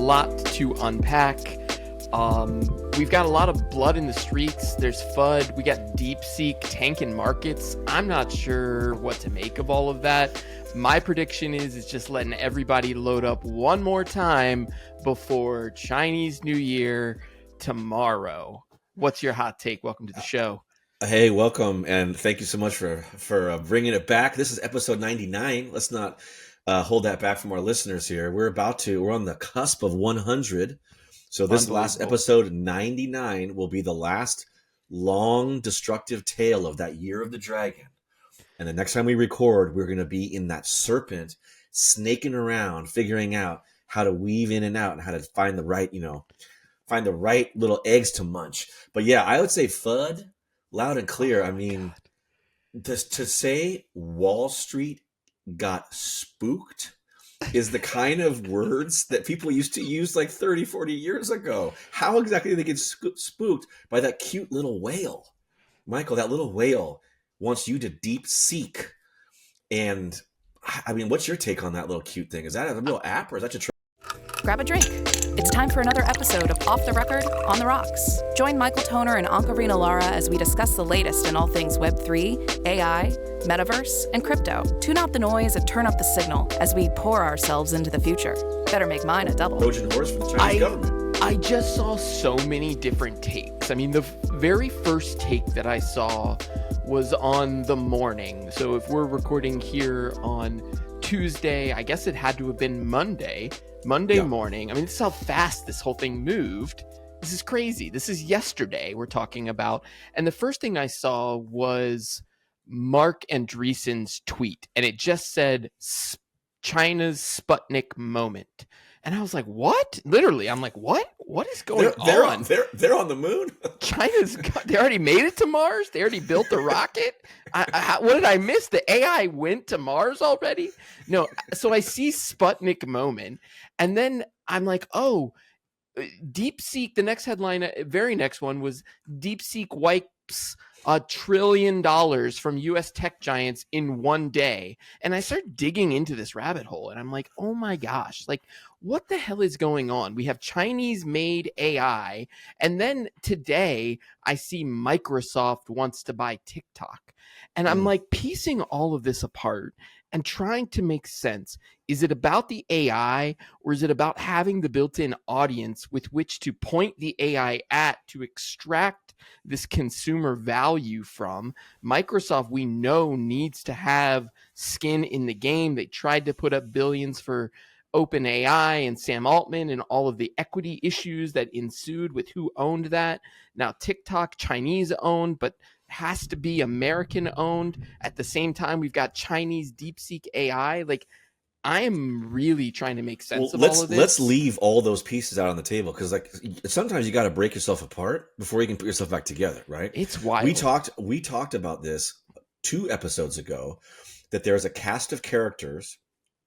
lot to unpack. We've got a lot of blood in the streets. There's FUD. We got DeepSeek tanking markets. I'm not sure what to make of all of that. My prediction is it's just letting everybody load up one more time before Chinese New Year tomorrow. What's your hot take? Welcome to the show. Hey, welcome, and thank you so much for bringing it back. This is episode 99. Let's not hold that back from our listeners here. We're on the cusp of 100. So this last episode, 99, will be the last long, destructive tale of that year of the dragon. And the next time we record, we're going to be in that serpent, snaking around, figuring out how to weave in and out and how to find the right little eggs to munch. But yeah, I would say FUD, loud and clear. I mean, to say Wall Street got spooked is the kind of words that people used to use like 30, 40 years ago. How exactly did they get spooked by that cute little whale? Michael, that little whale wants you to deep seek. And I mean, what's your take on that little cute thing? Is that a real app or is that just... Grab a drink. It's time for another episode of Off the Record, on the Rocks. Join Michael Toner and Ankarina Lara as we discuss the latest in all things Web3, AI, metaverse, and crypto. Tune out the noise and turn up the signal as we pour ourselves into the future. Better make mine a double. Trojan horse for the Chinese government. I just saw so many different takes. I mean, the very first take that I saw was on the morning. So if we're recording here on Tuesday, I guess it had to have been Monday morning. I mean, this is how fast this whole thing moved. This is crazy. This is yesterday we're talking about. And the first thing I saw was Mark Andreessen's tweet, and it just said China's Sputnik moment. And I was like, what? Literally, I'm like, what? What is going on? They're on the moon? They already made it to Mars? They already built the rocket? What did I miss? The AI went to Mars already? No. So I see Sputnik moment. And then I'm like, oh, DeepSeek, the next headline, very next one was DeepSeek wipes $1 trillion from US tech giants in one day. And I started digging into this rabbit hole and I'm like, oh my gosh, like what the hell is going on? We have Chinese made AI. And then today I see Microsoft wants to buy TikTok. And I'm like piecing all of this apart and trying to make sense. Is it about the AI or is it about having the built-in audience with which to point the AI at to extract this consumer value from? Microsoft, we know, needs to have skin in the game. They tried to put up billions for OpenAI and Sam Altman and all of the equity issues that ensued with who owned that. Now TikTok, Chinese owned, but has to be American owned. At the same time, we've got Chinese DeepSeek AI. Like, I am really trying to make sense of all of this. Let's leave all those pieces out on the table because, like, sometimes you got to break yourself apart before you can put yourself back together, right? It's wild. We talked about this 2 episodes ago, that there's a cast of characters.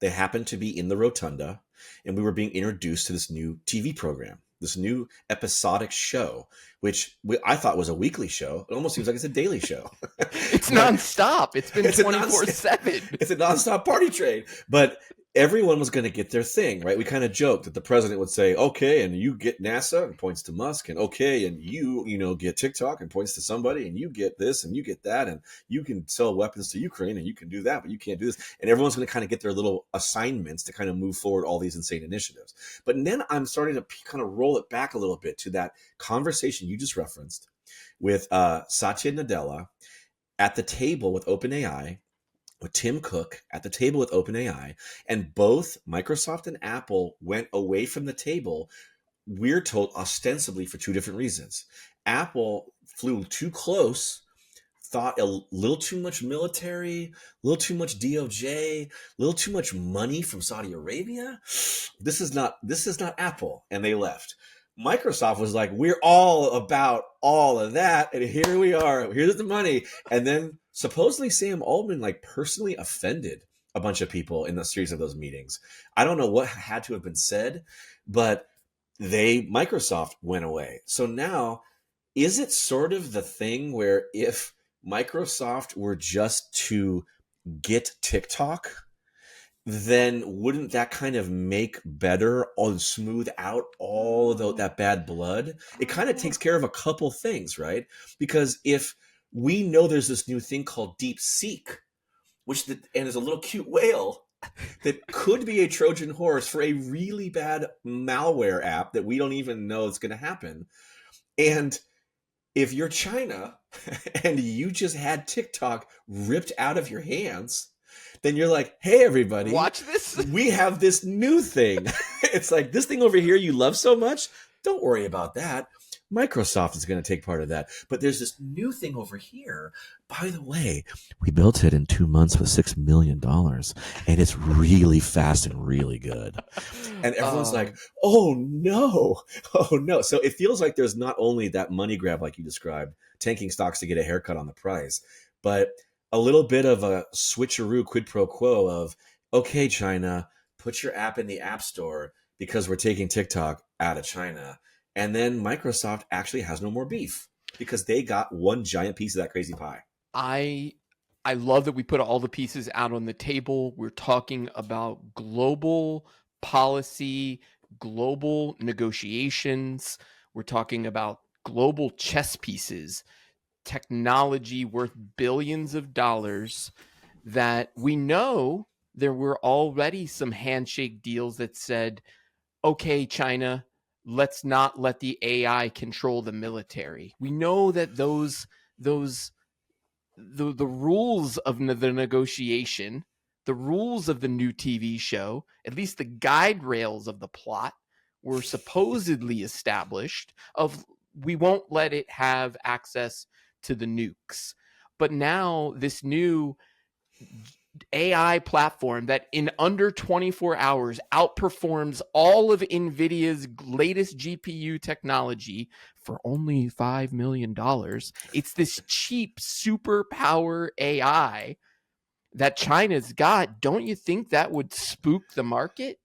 They happen to be in the rotunda, and we were being introduced to this new TV program, this new episodic show, which I thought was a weekly show. It almost seems like it's a daily show. It's nonstop. It's been 24/7. It's a nonstop party train. But everyone was going to get their thing, right? We kind of joked that the president would say, okay, and you get NASA, and points to Musk, and okay, and you get TikTok, and points to somebody, and you get this, and you get that, and you can sell weapons to Ukraine, and you can do that, but you can't do this. And everyone's going to kind of get their little assignments to kind of move forward all these insane initiatives. But then I'm starting to kind of roll it back a little bit to that conversation you just referenced with Satya Nadella at the table with OpenAI, with Tim Cook at the table with OpenAI, and both Microsoft and Apple went away from the table, we're told ostensibly for 2 different reasons. Apple flew too close, thought a little too much military, a little too much DOJ, a little too much money from Saudi Arabia. This is not Apple, and they left. Microsoft was like, we're all about all of that, and here we are. Here's the money. And then supposedly Sam Altman like personally offended a bunch of people in the series of those meetings. I don't know what had to have been said, but Microsoft went away. So now, is it sort of the thing where if Microsoft were just to get TikTok then wouldn't that kind of make better or smooth out all of that bad blood? It kind of takes care of a couple things, right? Because if we know there's this new thing called Deep Seek, and is a little cute whale that could be a Trojan horse for a really bad malware app that we don't even know is going to happen. And if you're China and you just had TikTok ripped out of your hands, then you're like, hey, everybody, watch this. We have this new thing. It's like, this thing over here you love so much, don't worry about that. Microsoft is going to take part of that. But there's this new thing over here. By the way, we built it in 2 months with $6 million, and it's really fast and really good. And everyone's like, oh, no. Oh, no. So it feels like there's not only that money grab, like you described, tanking stocks to get a haircut on the price, but a little bit of a switcheroo quid pro quo of, okay, China, put your app in the App Store because we're taking TikTok out of China. And then Microsoft actually has no more beef because they got one giant piece of that crazy pie. I love that we put all the pieces out on the table. We're talking about global policy, global negotiations. We're talking about global chess pieces, technology worth billions of dollars that we know there were already some handshake deals that said, okay, China, let's not let the AI control the military. We know that the rules of the negotiation, the rules of the new TV show, at least the guide rails of the plot, were supposedly established of we won't let it have access to the nukes. But now this new AI platform that in under 24 hours outperforms all of NVIDIA's latest GPU technology for only $5 million. It's this cheap superpower AI that China's got. Don't you think that would spook the market?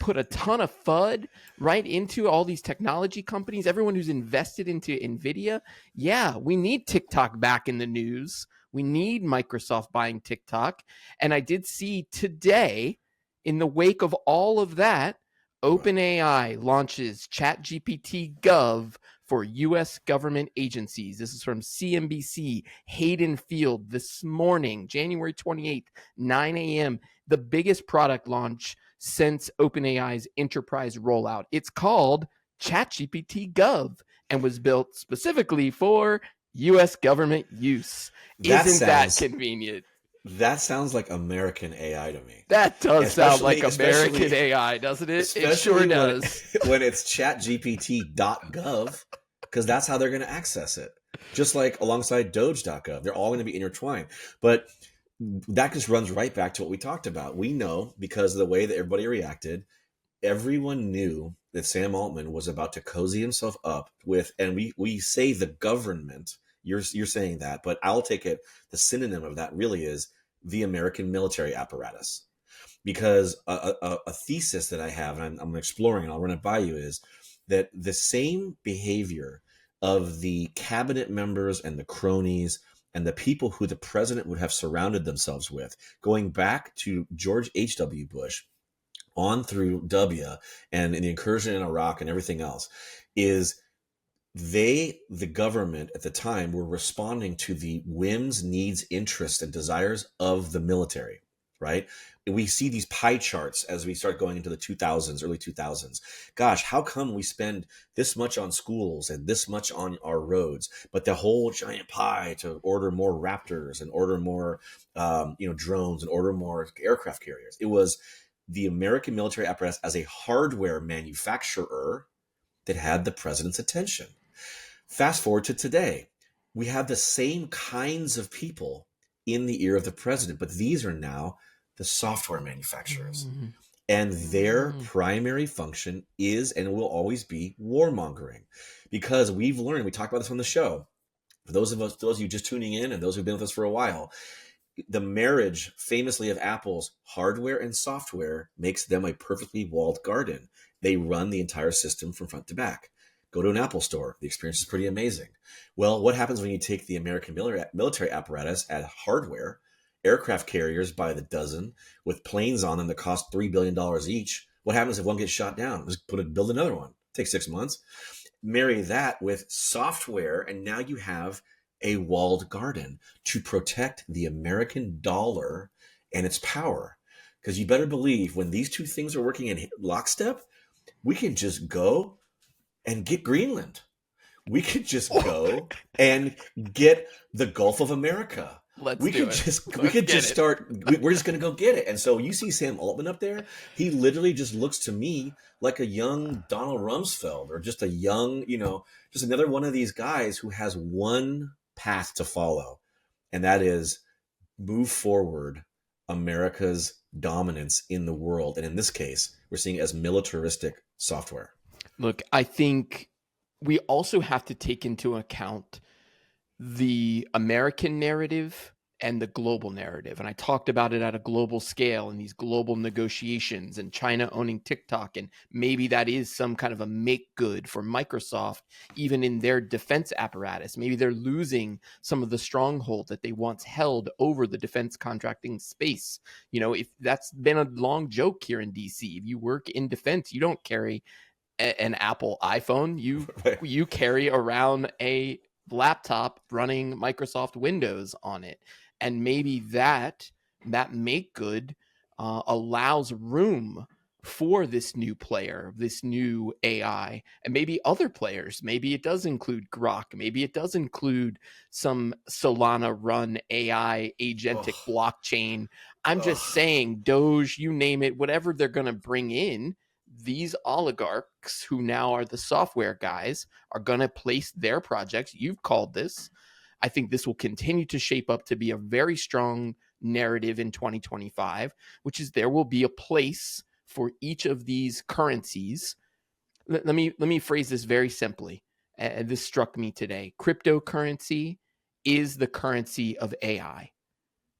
Put a ton of FUD right into all these technology companies, everyone who's invested into NVIDIA. Yeah, we need TikTok back in the news. We need Microsoft buying TikTok. And I did see today, in the wake of all of that, OpenAI launches ChatGPT Gov for U.S. government agencies. This is from CNBC, Hayden Field, this morning, January 28th, 9 a.m., the biggest product launch since OpenAI's enterprise rollout. It's called ChatGPT Gov and was built specifically for U.S. government use. Isn't that convenient? That sounds like American AI to me. That does sound like American AI, doesn't it? It sure does. When it's chatgpt.gov, because that's how they're going to access it. Just like alongside doge.gov. They're all going to be intertwined. But that just runs right back to what we talked about. We know, because of the way that everybody reacted, everyone knew that Sam Altman was about to cozy himself up with, and we say the government, you're saying that, but I'll take it, the synonym of that really is the American military apparatus. Because a thesis that I have, and I'm exploring, and I'll run it by you, is that the same behavior of the cabinet members and the cronies and the people who the president would have surrounded themselves with, going back to George H.W. Bush on through W and in the incursion in Iraq and everything else, is the government at the time, were responding to the whims, needs, interests, and desires of the military, right? We see these pie charts as we start going into the 2000s, early 2000s. Gosh, how come we spend this much on schools and this much on our roads, but the whole giant pie to order more Raptors and order more, drones and order more aircraft carriers? It was the American military apparatus as a hardware manufacturer that had the president's attention. Fast forward to today, we have the same kinds of people in the ear of the president, but these are now the software manufacturers. Mm-hmm. And their primary function is and will always be warmongering. Because we've learned, we talked about this on the show, for those of you just tuning in and those who've been with us for a while, the marriage famously of Apple's hardware and software makes them a perfectly walled garden. They run the entire system from front to back. Go to an Apple store. The experience is pretty amazing. Well, what happens when you take the American military apparatus at hardware aircraft carriers by the dozen with planes on them that cost $3 billion each. What happens if one gets shot down? Just build another one. It takes 6 months. Marry that with software, and now you have a walled garden to protect the American dollar and its power. Because you better believe when these two things are working in lockstep, we can just go and get Greenland. We could just go and get the Gulf of America. We're just going to go get it. And so you see Sam Altman up there. He literally just looks to me like a young Donald Rumsfeld, or just a young, just another one of these guys who has one path to follow. And that is move forward America's dominance in the world. And in this case, we're seeing it as militaristic software. Look, I think we also have to take into account the American narrative and the global narrative. And I talked about it at a global scale in these global negotiations, and China owning TikTok. And maybe that is some kind of a make good for Microsoft, even in their defense apparatus. Maybe they're losing some of the stronghold that they once held over the defense contracting space. If that's been a long joke here in DC, if you work in defense, you don't carry an Apple iPhone. You carry around a laptop running Microsoft Windows on it. And maybe that make good allows room for this new player, this new AI, and maybe other players. Maybe it does include Grok. Maybe it does include some Solana run AI agentic blockchain. I'm just saying, Doge, you name it, whatever they're going to bring in, these oligarchs who now are the software guys are going to place their projects. You've called this. I think this will continue to shape up to be a very strong narrative in 2025, which is there will be a place for each of these currencies. Let me phrase this very simply. This struck me today. Cryptocurrency is the currency of AI.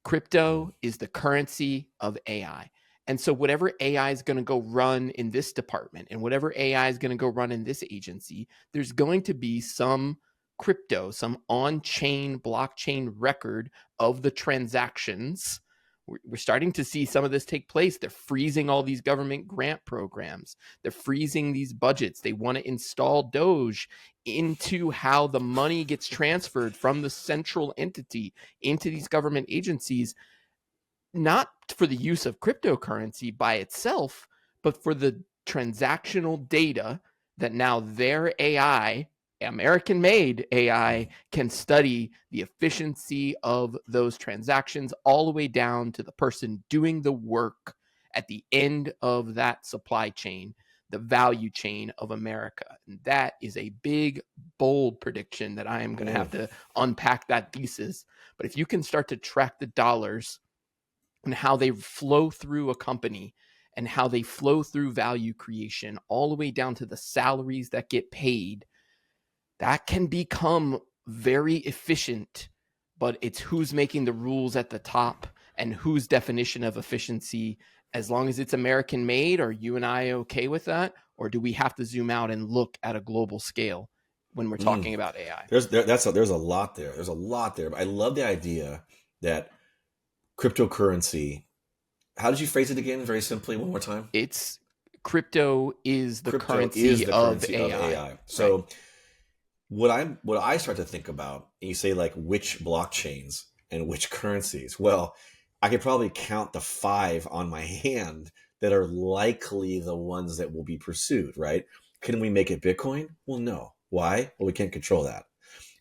Crypto is the currency of AI. And so whatever AI is going to go run in this department and whatever AI is going to go run in this agency, there's going to be some crypto, some on-chain blockchain record of the transactions. We're starting to see some of this take place. They're freezing all these government grant programs. They're freezing these budgets. They want to install Doge into how the money gets transferred from the central entity into these government agencies, not for the use of cryptocurrency by itself, but for the transactional data that now their AI, American-made AI, can study the efficiency of those transactions all the way down to the person doing the work at the end of that supply chain, the value chain of America. And that is a big, bold prediction that I am going to have to unpack that thesis. But if you can start to track the dollars and how they flow through a company and how they flow through value creation all the way down to the salaries that get paid, that can become very efficient. But it's who's making the rules at the top and whose definition of efficiency. As long as it's American made, are you and I okay with that? Or do we have to zoom out and look at a global scale when we're talking about AI? There's a lot there. There's a lot there. But I love the idea that cryptocurrency, how did you phrase it again? Very simply, one more time. It's crypto is the currency of AI. So right. What I start to think about, and you say like which blockchains and which currencies, well, I could probably count the 5 on my hand that are likely the ones that will be pursued, right? Can we make it Bitcoin? Well, no. Why? Well, we can't control that.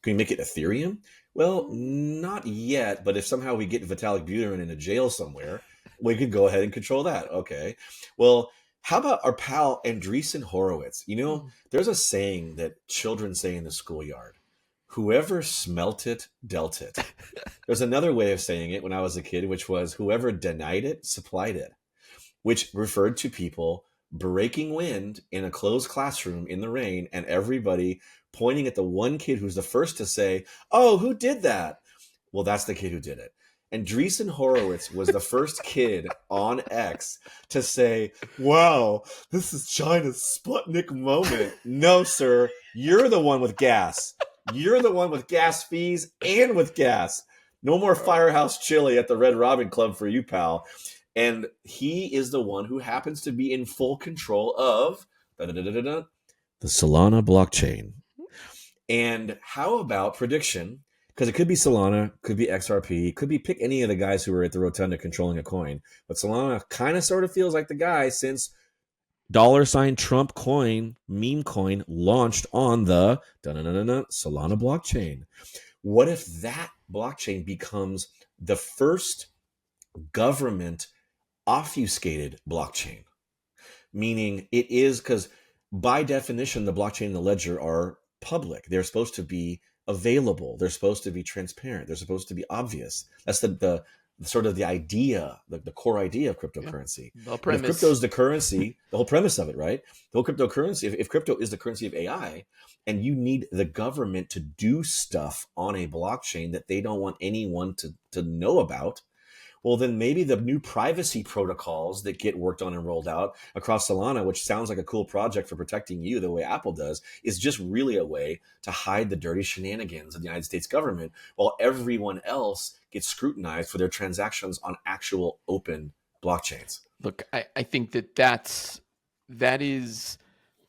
Can we make it Ethereum? Well, not yet, but if somehow we get Vitalik Buterin in a jail somewhere, we could go ahead and control that. Okay. Well, how about our pal Andreessen Horowitz? There's a saying that children say in the schoolyard: whoever smelt it, dealt it. There's another way of saying it when I was a kid, which was whoever denied it, supplied it, which referred to people breaking wind in a closed classroom in the rain and everybody pointing at the one kid who's the first to say, "Oh, who did that?" Well, that's the kid who did it. Andreessen Horowitz was the first kid on X to say, "Wow, this is China's Sputnik moment." No, sir, you're the one with gas. You're the one with gas fees and with gas. No more Firehouse Chili at the Red Robin Club for you, pal. And he is the one who happens to be in full control of the Solana blockchain. And how about prediction? Because it could be Solana, could be XRP, could be pick any of the guys who are at the rotunda controlling a coin. But Solana kind of sort of feels like the guy since $Trump coin, meme coin, launched on the Solana blockchain. What if that blockchain becomes the first government obfuscated blockchain? Meaning it is, because by definition, the blockchain and the ledger are public. They're supposed to be available. They're supposed to be transparent. They're supposed to be obvious. That's the sort of the idea, the core idea of cryptocurrency. The premise. If crypto is the currency, the whole premise of it, right? The whole cryptocurrency, if crypto is the currency of AI, and you need the government to do stuff on a blockchain that they don't want anyone to know about, well, then maybe the new privacy protocols that get worked on and rolled out across Solana, which sounds like a cool project for protecting you the way Apple does, is just really a way to hide the dirty shenanigans of the United States government while everyone else gets scrutinized for their transactions on actual open blockchains. Look, I think that is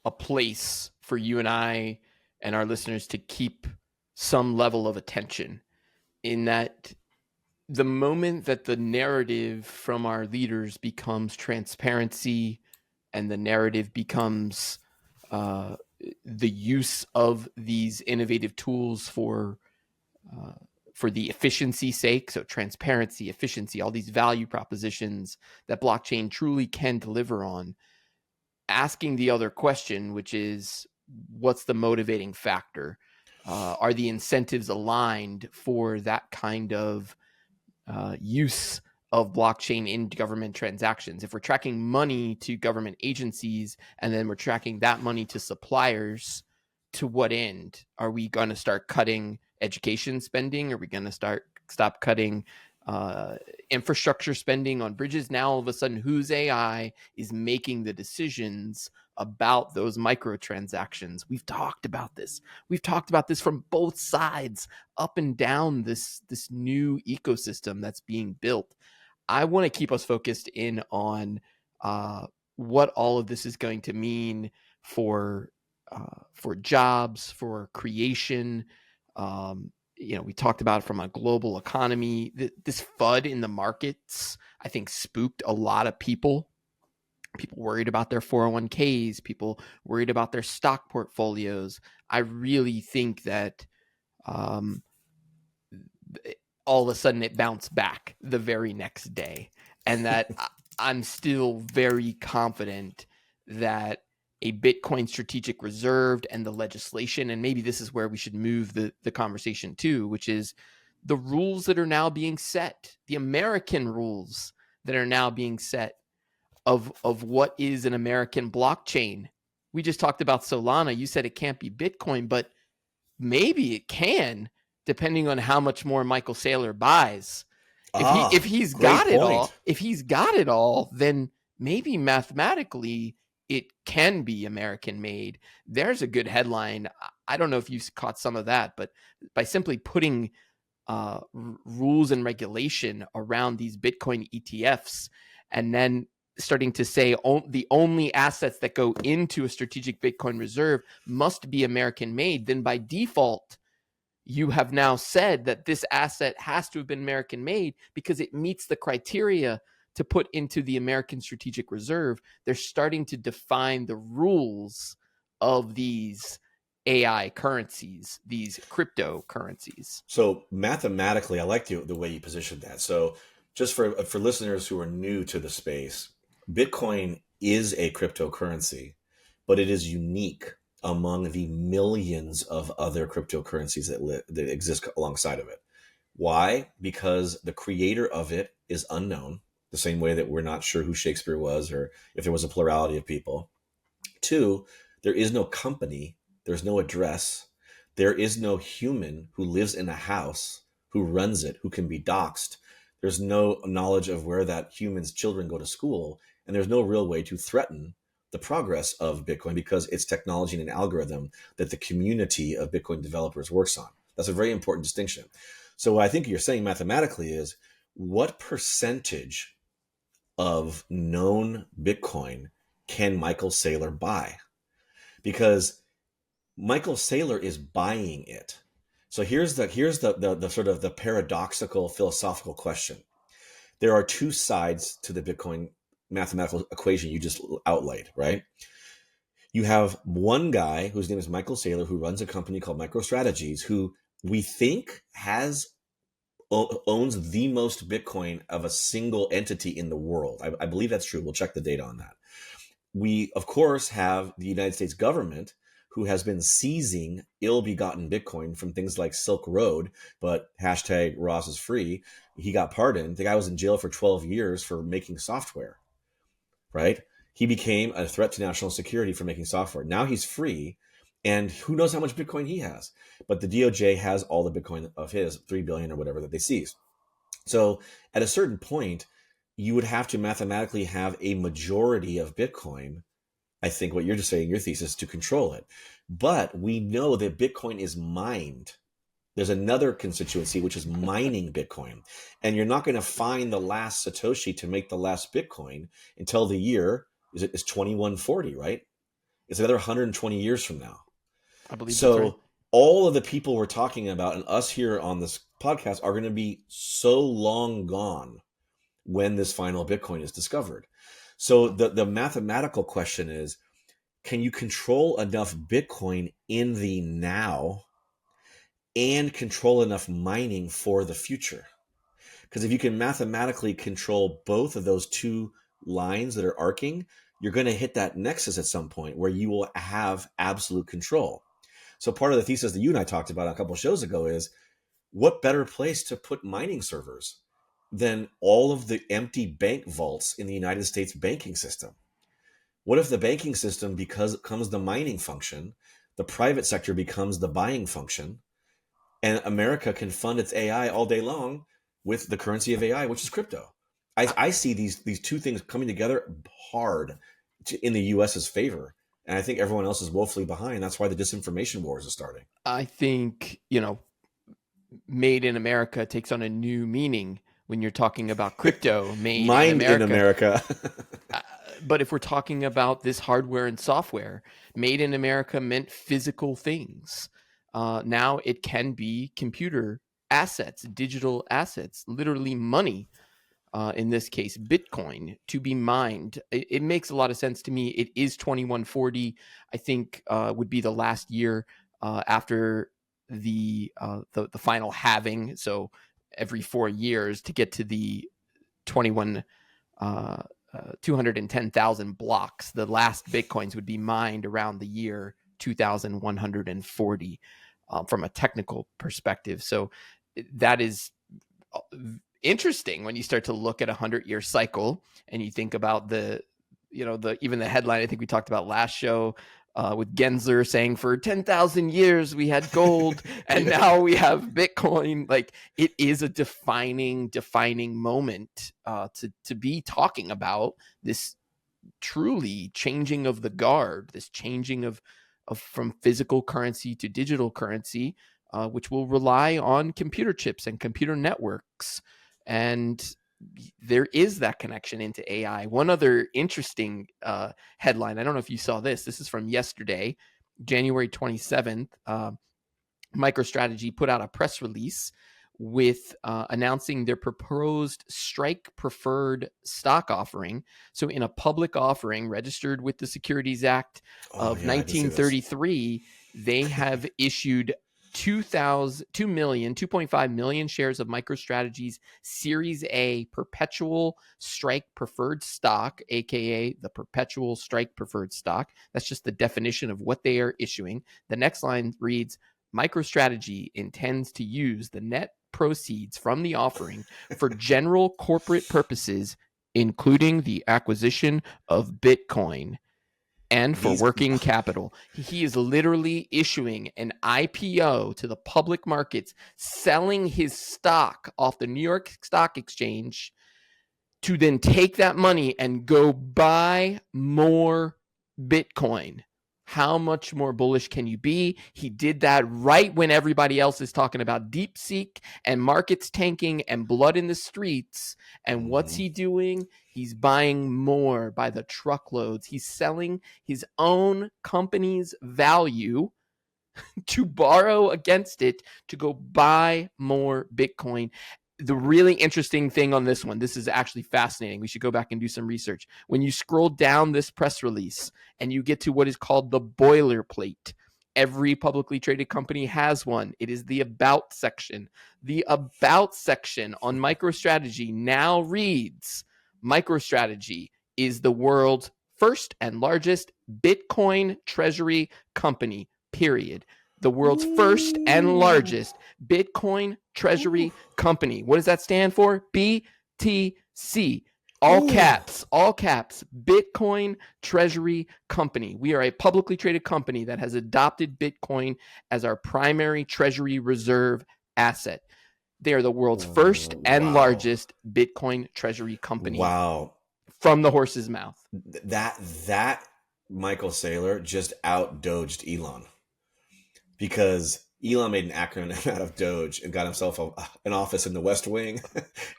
a place for you and I and our listeners to keep some level of attention, in that the moment that the narrative from our leaders becomes transparency, and the narrative becomes the use of these innovative tools for the efficiency's sake, so transparency, efficiency, all these value propositions that blockchain truly can deliver on, asking the other question, which is, what's the motivating factor? Are the incentives aligned for that kind of use of blockchain in government transactions? If we're tracking money to government agencies and then we're tracking that money to suppliers, to what end? Are we going to start cutting education spending? Are we going to stop cutting infrastructure spending on bridges? Now, all of a sudden, whose AI is making the decisions about those microtransactions? We've talked about this. We've talked about this from both sides, up and down this new ecosystem that's being built. I want to keep us focused in on what all of this is going to mean for jobs, for creation. We talked about it from a global economy. This FUD in the markets, I think, spooked a lot of people. People worried about their 401ks, people worried about their stock portfolios. I really think that all of a sudden it bounced back the very next day. And that I'm still very confident that a Bitcoin strategic reserve and the legislation, and maybe this is where we should move the conversation to, which is the rules that are now being set, the American rules that are now being set of what is an American blockchain. We just talked about Solana. You said it can't be Bitcoin, but maybe it can, depending on how much more Michael Saylor buys. If he's got it all, then maybe mathematically it can be American made. There's a good headline. I don't know if you caught some of that, but by simply putting rules and regulation around these Bitcoin ETFs, and then starting to say the only assets that go into a strategic Bitcoin reserve must be American made, then by default, you have now said that this asset has to have been American made because it meets the criteria to put into the American strategic reserve. They're starting to define the rules of these AI currencies, these cryptocurrencies. So mathematically, I like the way you positioned that. So just for listeners who are new to the space, Bitcoin is a cryptocurrency, but it is unique among the millions of other cryptocurrencies that exist alongside of it. Why? Because the creator of it is unknown, the same way that we're not sure who Shakespeare was or if there was a plurality of people. 2, there is no company, there's no address, there is no human who lives in a house, who runs it, who can be doxxed. There's no knowledge of where that human's children go to school, and there's no real way to threaten the progress of Bitcoin because it's technology and an algorithm that the community of Bitcoin developers works on. That's a very important distinction. So what I think you're saying mathematically is, what percentage of known Bitcoin can Michael Saylor buy? Because Michael Saylor is buying it. So here's the sort of the paradoxical philosophical question. There are two sides to the Bitcoin mathematical equation you just outlaid, right? You have one guy whose name is Michael Saylor, who runs a company called MicroStrategies, who we think owns the most Bitcoin of a single entity in the world. I believe that's true. We'll check the data on that. We, of course, have the United States government, who has been seizing ill-begotten Bitcoin from things like Silk Road, but hashtag Ross is free. He got pardoned. The guy was in jail for 12 years for making software, right? He became a threat to national security for making software. Now he's free, and who knows how much Bitcoin he has. But the DOJ has all the Bitcoin of his, 3 billion or whatever that they seized. So at a certain point, you would have to mathematically have a majority of Bitcoin, I think what you're just saying, your thesis, to control it. But we know that Bitcoin is mined. There's another constituency, which is mining Bitcoin. And you're not going to find the last Satoshi to make the last Bitcoin until the year is 2140, right? It's another 120 years from now. I believe so. That's right. All of the people we're talking about and us here on this podcast are going to be so long gone when this final Bitcoin is discovered. So the mathematical question is, can you control enough Bitcoin in the now and control enough mining for the future? Because if you can mathematically control both of those two lines that are arcing, you're going to hit that nexus at some point where you will have absolute control. So part of the thesis that you and I talked about a couple of shows ago is, what better place to put mining servers than all of the empty bank vaults in the United States banking system? What if the banking system becomes the mining function, the private sector becomes the buying function, and America can fund its AI all day long with the currency of AI, which is crypto? I see these two things coming together hard in the US's favor. And I think everyone else is woefully behind. That's why the disinformation wars are starting. I think, made in America takes on a new meaning when you're talking about crypto made in America. But if we're talking about this hardware and software, made in America meant physical things. Now it can be computer assets, digital assets, literally money. In this case, Bitcoin, to be mined. It makes a lot of sense to me. It is 2140. I think would be the last year after the final halving. So every 4 years to get to the 210,000 blocks. The last Bitcoins would be mined around the year 2140 from a technical perspective. So that is interesting when you start to look at a 100-year cycle and you think about even the headline I think we talked about last show with Gensler saying for 10,000 years we had gold and now we have Bitcoin. Like, it is a defining moment to be talking about this truly changing of the guard, this changing of from physical currency to digital currency, which will rely on computer chips and computer networks. And there is that connection into AI. One other interesting headline, I don't know if you saw this. This is from yesterday, January 27th. MicroStrategy put out a press release with announcing their proposed strike preferred stock offering. So in a public offering registered with the Securities Act of 1933, they have issued 2.5 million shares of MicroStrategy's Series A perpetual strike preferred stock, aka the perpetual strike preferred stock. That's just the definition of what they are issuing. The next line reads, MicroStrategy intends to use the net proceeds from the offering for general corporate purposes, including the acquisition of Bitcoin and for working capital. He is literally issuing an IPO to the public markets, selling his stock off the New York Stock Exchange to then take that money and go buy more Bitcoin. How much more bullish can you be? He did that right when everybody else is talking about DeepSeek and markets tanking and blood in the streets. And what's he doing? He's buying more by the truckloads. He's selling his own company's value to borrow against it to go buy more Bitcoin. The really interesting thing on this one, this is actually fascinating. We should go back and do some research. When you scroll down this press release and you get to what is called the boilerplate, every publicly traded company has one. It is the about section. The about section on MicroStrategy now reads, MicroStrategy is the world's first and largest Bitcoin treasury company, period. The world's first and largest Bitcoin treasury company. What does that stand for? BTC. All caps, Bitcoin treasury company. We are a publicly traded company that has adopted Bitcoin as our primary treasury reserve asset. They are the world's first and largest Bitcoin treasury company. Wow. From the horse's mouth. That Michael Saylor just out-doged Elon. Because Elon made an acronym out of Doge and got himself an office in the West Wing.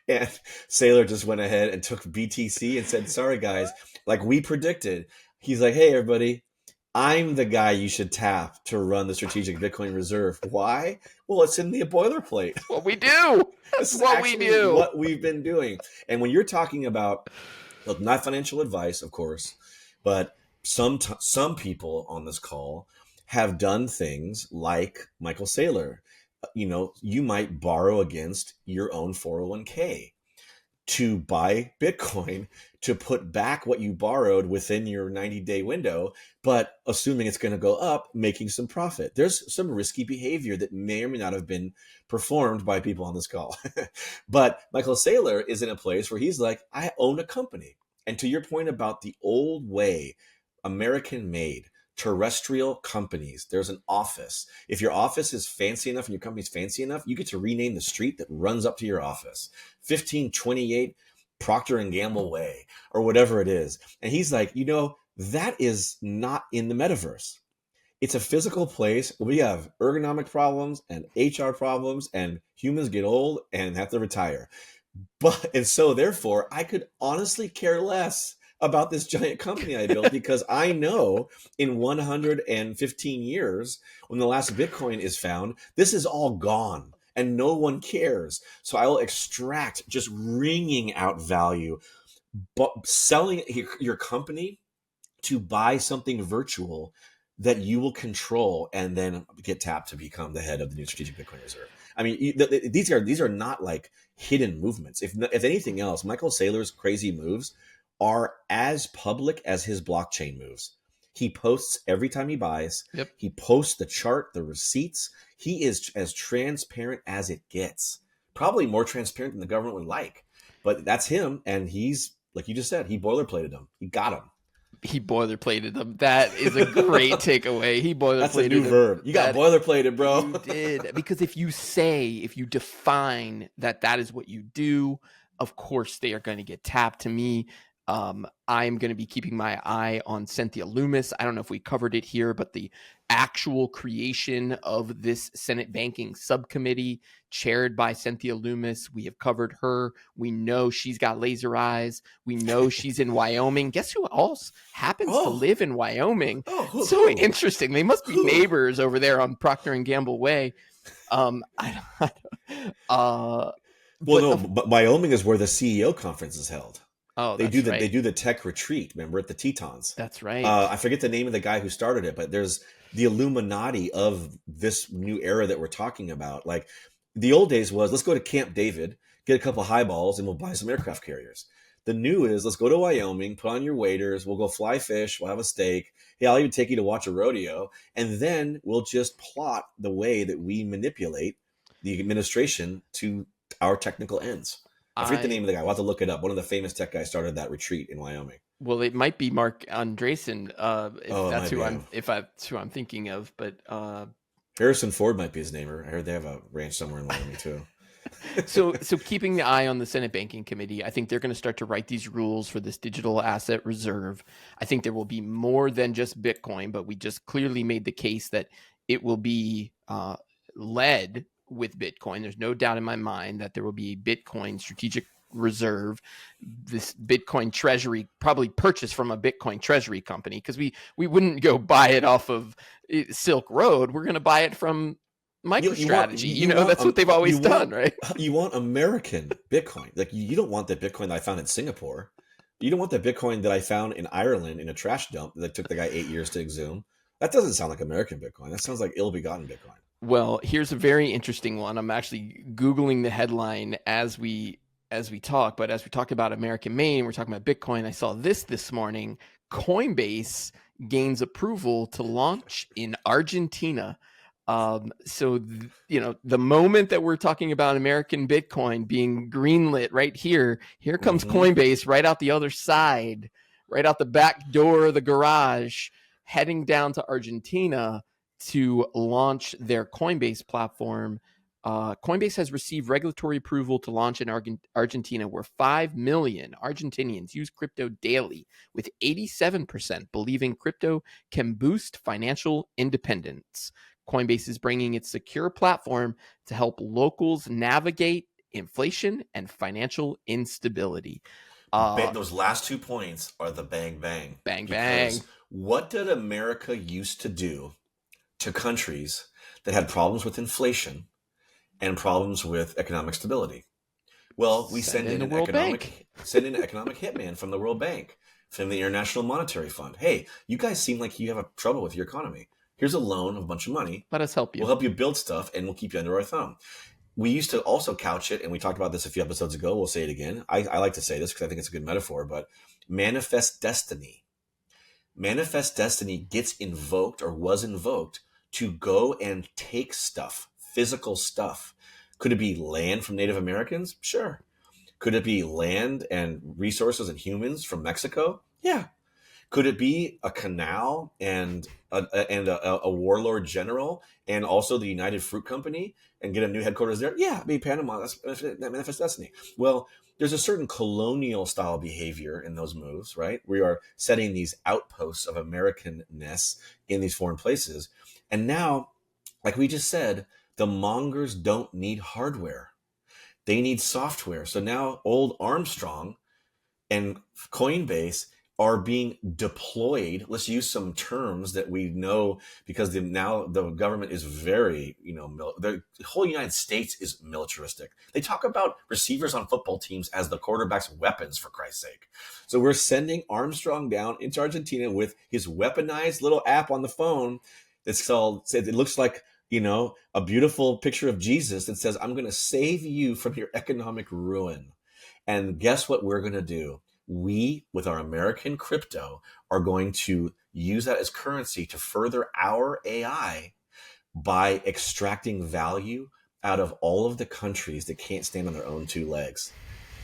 And Saylor just went ahead and took BTC and said, sorry, guys, like we predicted. He's like, hey, everybody, I'm the guy you should tap to run the strategic Bitcoin reserve. Why? Well, it's in the boilerplate. That's what we do. That's what we do. What we've been doing. And when you're talking about, look, not financial advice, of course, but some people on this call have done things like Michael Saylor. You know, you might borrow against your own 401k to buy Bitcoin to put back what you borrowed within your 90-day window, but assuming it's going to go up, making some profit. There's some risky behavior that may or may not have been performed by people on this call. But Michael Saylor is in a place where he's like, I own a company. And to your point about the old way, American-made, terrestrial companies, there's an office. If your office is fancy enough and your company's fancy enough, you get to rename the street that runs up to your office. 1528 Procter & Gamble Way or whatever it is. And he's like, you know, that is not in the metaverse. It's a physical place where we have ergonomic problems and HR problems and humans get old and have to retire. And so therefore, I could honestly care less about this giant company I built because I know in 115 years, when the last Bitcoin is found, this is all gone and no one cares. So I will extract just wringing out value, but selling your company to buy something virtual that you will control and then get tapped to become the head of the new strategic Bitcoin reserve. I mean, these are not like hidden movements. If anything else, Michael Saylor's crazy moves are as public as his blockchain moves. He posts every time he buys. Yep. He posts the chart, the receipts. He is as transparent as it gets. Probably more transparent than the government would like. But that's him. And he's, like you just said, he boilerplated him. He got him. He boilerplated them. That is a great takeaway. He boilerplated. That's a new verb. You got boilerplated, bro. You did. Because if you define that is what you do, of course they are going to get tapped. To me, I'm going to be keeping my eye on Cynthia Loomis. I don't know if we covered it here, but the actual creation of this Senate banking subcommittee chaired by Cynthia Loomis, we have covered her. We know she's got laser eyes. We know she's in Wyoming. Guess who else happens to live in Wyoming? So interesting. They must be neighbors over there on Procter & Gamble Way. But Wyoming is where the CEO conference is held. Oh, they do the tech retreat. Remember at the Tetons. That's right. I forget the name of the guy who started it, but there's the Illuminati of this new era that we're talking about. Like the old days was, let's go to Camp David, get a couple highballs, and we'll buy some aircraft carriers. The new is, let's go to Wyoming, put on your waders, we'll go fly fish, we'll have a steak. Hey, I'll even take you to watch a rodeo, and then we'll just plot the way that we manipulate the administration to our technical ends. I forget the name of the guy. We'll have to look it up. One of the famous tech guys started that retreat in Wyoming. Well, it might be Mark Andreessen, if that's who I'm thinking of. But Harrison Ford might be his name. I heard they have a ranch somewhere in Wyoming too. So keeping the eye on the Senate Banking Committee, I think they're going to start to write these rules for this digital asset reserve. I think there will be more than just Bitcoin, but we just clearly made the case that it will be led with Bitcoin. There's no doubt in my mind that there will be a Bitcoin strategic reserve, this Bitcoin treasury, probably purchased from a Bitcoin treasury company, because we wouldn't go buy it off of Silk Road. We're going to buy it from MicroStrategy. That's what they've always done, right? You want American Bitcoin. Like, you don't want the Bitcoin that I found in Singapore. You don't want the Bitcoin that I found in Ireland in a trash dump that took the guy 8 years to exhume. That doesn't sound like American Bitcoin. That sounds like ill-begotten Bitcoin. Well, here's a very interesting one. I'm actually Googling the headline as we talk, but as we talk about American made, we're talking about Bitcoin. I saw this morning. Coinbase gains approval to launch in Argentina. The moment that we're talking about American Bitcoin being greenlit right here comes Coinbase right out the other side, right out the back door of the garage, heading down to Argentina to launch their Coinbase platform. Coinbase has received regulatory approval to launch in Argentina, where 5 million Argentinians use crypto daily, with 87% believing crypto can boost financial independence. Coinbase is bringing its secure platform to help locals navigate inflation and financial instability. Those last 2 points are the bang, bang. Bang, bang. What did America used to do to countries that had problems with inflation and problems with economic stability? Well, we send in an economic hitman from the World Bank, from the International Monetary Fund. Hey, you guys seem like you have trouble with your economy. Here's a loan of a bunch of money. Let us help you. We'll help you build stuff, and we'll keep you under our thumb. We used to also couch it, and we talked about this a few episodes ago. We'll say it again. I like to say this because I think it's a good metaphor, but manifest destiny. Manifest destiny gets invoked, or was invoked, to go and take stuff, physical stuff. Could it be land from Native Americans? Sure. Could it be land and resources and humans from Mexico? Yeah. Could it be a canal and a warlord general, and also the United Fruit Company, and get a new headquarters there? Yeah, be Panama. That's manifest destiny. Well, there's a certain colonial style behavior in those moves, right? We are setting these outposts of Americanness in these foreign places. And now, like we just said, the mongers don't need hardware. They need software. So now old Armstrong and Coinbase are being deployed. Let's use some terms that we know, because now the government is very, the whole United States is militaristic. They talk about receivers on football teams as the quarterback's weapons, for Christ's sake. So we're sending Armstrong down into Argentina with his weaponized little app on the phone that's called, it looks like, a beautiful picture of Jesus that says, I'm going to save you from your economic ruin. And guess what we're going to do? We, with our American crypto, are going to use that as currency to further our AI by extracting value out of all of the countries that can't stand on their own 2 legs.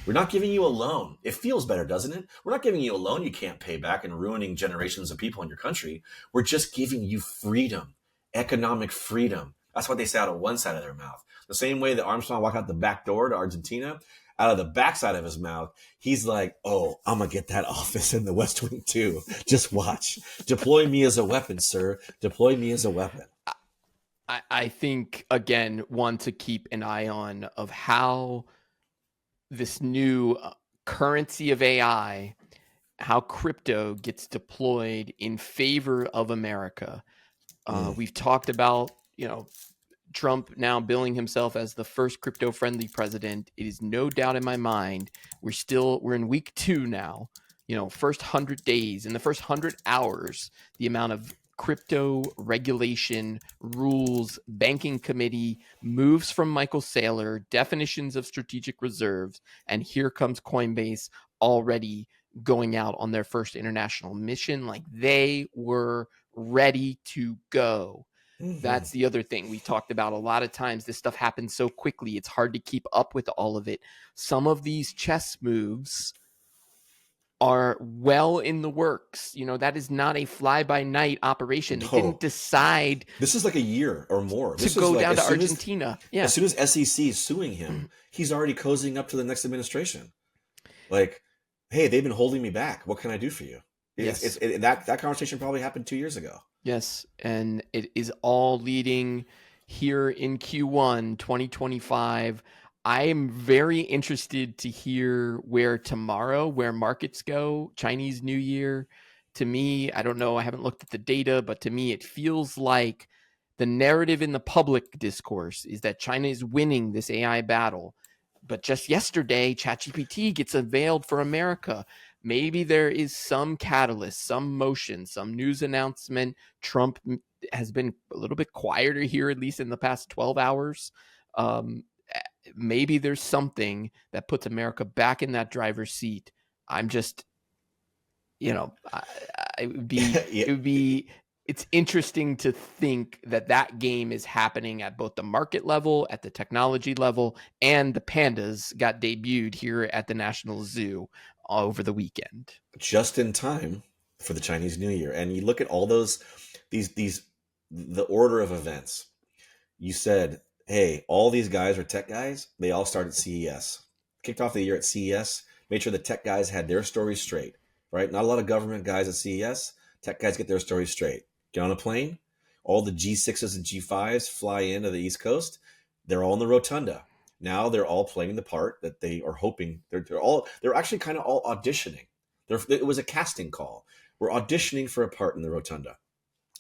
We're not giving you a loan. It feels better, doesn't it? We're not giving you a loan you can't pay back and ruining generations of people in your country. We're just giving you freedom, economic freedom. That's what they say out of one side of their mouth. The same way that Armstrong walked out the back door to Argentina, out of the backside of his mouth, he's like, oh, I'm going to get that office in the West Wing too. Just watch. Deploy me as a weapon, sir. Deploy me as a weapon. I think, again, one to keep an eye on of how this new currency of AI, how crypto gets deployed in favor of America. We've talked about, Trump now billing himself as the first crypto-friendly president. It is no doubt in my mind, we're in week 2 now. First 100 days, in the first 100 hours, the amount of crypto regulation, rules, banking committee moves from Michael Saylor, definitions of strategic reserves, and here comes Coinbase already going out on their first international mission. Like, they were ready to go. That's the other thing we talked about a lot of times. This stuff happens so quickly, it's hard to keep up with all of it. Some of these chess moves are well in the works. That is not a fly-by-night operation. They No. didn't decide This is like a year or more. to This go is like, down to as soon as- Argentina. As soon as SEC is suing him, he's already cozying up to the next administration. Like, hey, they've been holding me back. What can I do for you? Yes. That conversation probably happened 2 years ago. Yes, and it is all leading here in Q1 2025. I am very interested to hear where markets go. Chinese New Year, to me, I don't know, I haven't looked at the data, but to me it feels like the narrative in the public discourse is that China is winning this AI battle. But just yesterday, ChatGPT gets unveiled for America. Maybe there is some catalyst, some motion, some news announcement. Trump has been a little bit quieter here, at least in the past 12 hours. Maybe there's something that puts America back in that driver's seat. I'm just, it's interesting to think that game is happening at both the market level, at the technology level, and the pandas got debuted here at the National Zoo over the weekend. Just in time for the Chinese New Year. And you look at all the order of events. You said, hey, all these guys are tech guys. They all started CES. Kicked off the year at CES, made sure the tech guys had their stories straight, right? Not a lot of government guys at CES. Tech guys get their stories straight. Get on a plane. All the G6s and G5s fly into the East Coast. They're all in the rotunda. Now they're all playing the part that they are hoping. They're actually kind of all auditioning. It was a casting call. We're auditioning for a part in the rotunda.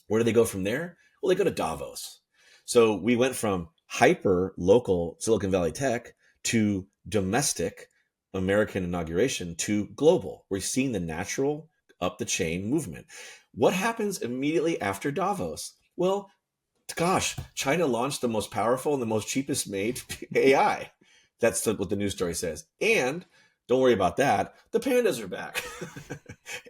Where do they go from there? Well, they go to Davos. So we went from hyper local Silicon Valley tech to domestic American inauguration to global. We're seeing the natural up the chain movement. What happens immediately after Davos? Well, gosh, China launched the most powerful and the most cheapest made AI. That's what the news story says. And don't worry about that. The pandas are back.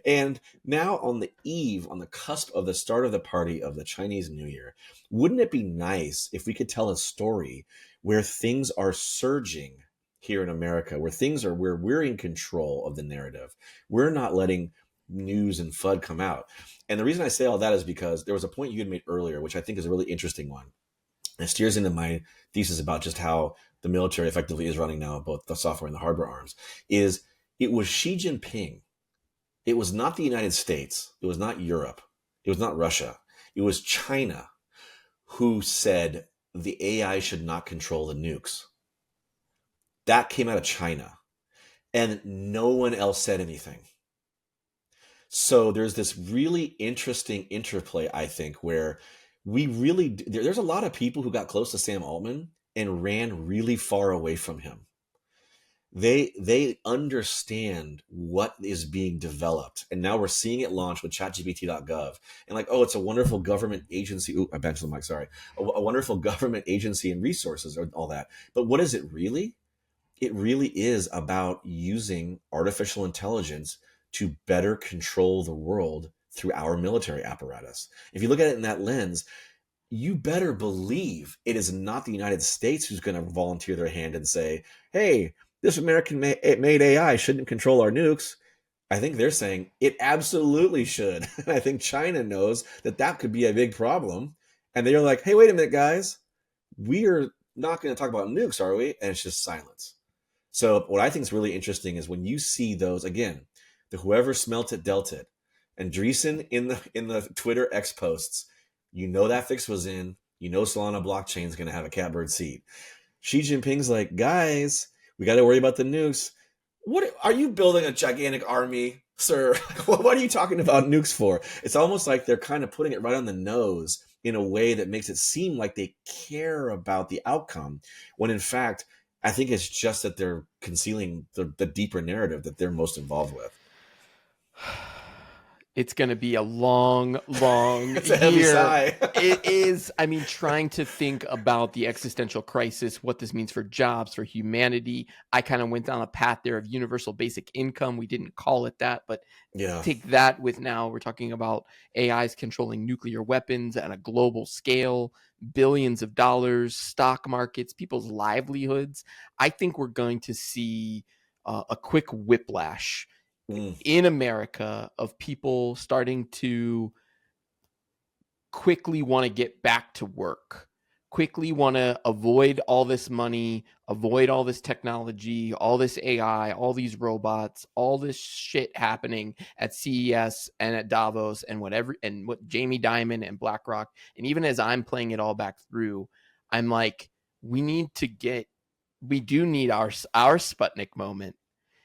And now on the cusp of the start of the party of the Chinese New Year, wouldn't it be nice if we could tell a story where things are surging here in America, where we're in control of the narrative. We're not letting news and FUD come out. And the reason I say all that is because there was a point you had made earlier, which I think is a really interesting one. And it steers into my thesis about just how the military effectively is running now, both the software and the hardware arms, is it was Xi Jinping. It was not the United States. It was not Europe. It was not Russia. It was China who said the AI should not control the nukes. That came out of China. And no one else said anything. So there's this really interesting interplay, I think, where there's a lot of people who got close to Sam Altman and ran really far away from him. They understand what is being developed. And now we're seeing it launch with chatgpt.gov. And like, oh, it's a wonderful government agency. Ooh, I benched the mic, sorry. A wonderful government agency and resources and all that. But what is it really? It really is about using artificial intelligence to better control the world through our military apparatus. If you look at it in that lens, you better believe it is not the United States who's going to volunteer their hand and say, hey, this American-made AI shouldn't control our nukes. I think they're saying it absolutely should. And I think China knows that could be a big problem. And they're like, hey, wait a minute, guys. We are not going to talk about nukes, are we? And it's just silence. So what I think is really interesting is when you see those, again, the whoever smelt it dealt it. Andreessen in the Twitter X posts, you know that fix was in. You know Solana blockchain is going to have a catbird seat. Xi Jinping's like, guys, we got to worry about the nukes. What are you building a gigantic army, sir? What are you talking about nukes for? It's almost like they're kind of putting it right on the nose in a way that makes it seem like they care about the outcome, when in fact, I think it's just that they're concealing the deeper narrative that they're most involved with. It's going to be a long it's a heavy sigh. It is. I mean, trying to think about the existential crisis, what this means for jobs, for humanity. I kind of went down a path there of universal basic income. We didn't call it that, but take that with now we're talking about AIs controlling nuclear weapons at a global scale, billions of dollars, stock markets, people's livelihoods. I think we're going to see a quick whiplash in America of people starting to quickly want to get back to work, quickly want to avoid all this money, avoid all this technology, all this AI, all these robots, all this shit happening at CES and at Davos and whatever, and what Jamie Dimon and BlackRock. And even as I'm playing it all back through, I'm like, we do need our Sputnik moment.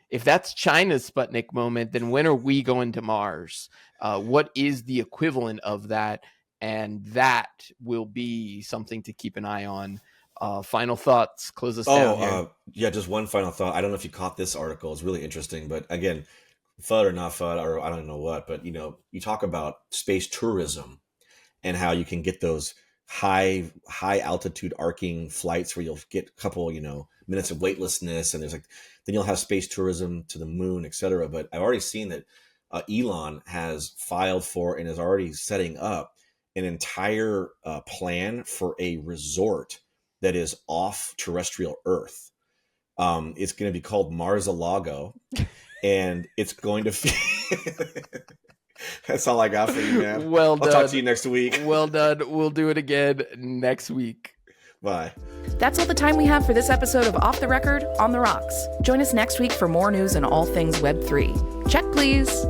If that's China's Sputnik moment, then when are we going to Mars? What is the equivalent of that? And that will be something to keep an eye on. Final thoughts, close us down here. Yeah, just one final thought. I don't know if you caught this article. It's really interesting. But again, FUD or not FUD, or I don't know what, but you talk about space tourism and how you can get those high altitude arcing flights where you'll get a couple, minutes of weightlessness, and then you'll have space tourism to the moon, etc. But I've already seen that Elon has filed for and is already setting up an entire plan for a resort that is off terrestrial Earth. It's going to be called Mars-a-Lago, and it's going to That's all I got for you, man. Well done. I'll talk to you next week. Well done. We'll do it again next week. Bye. That's all the time we have for this episode of Off the Record, on the Rocks. Join us next week for more news on all things Web3. Check, please.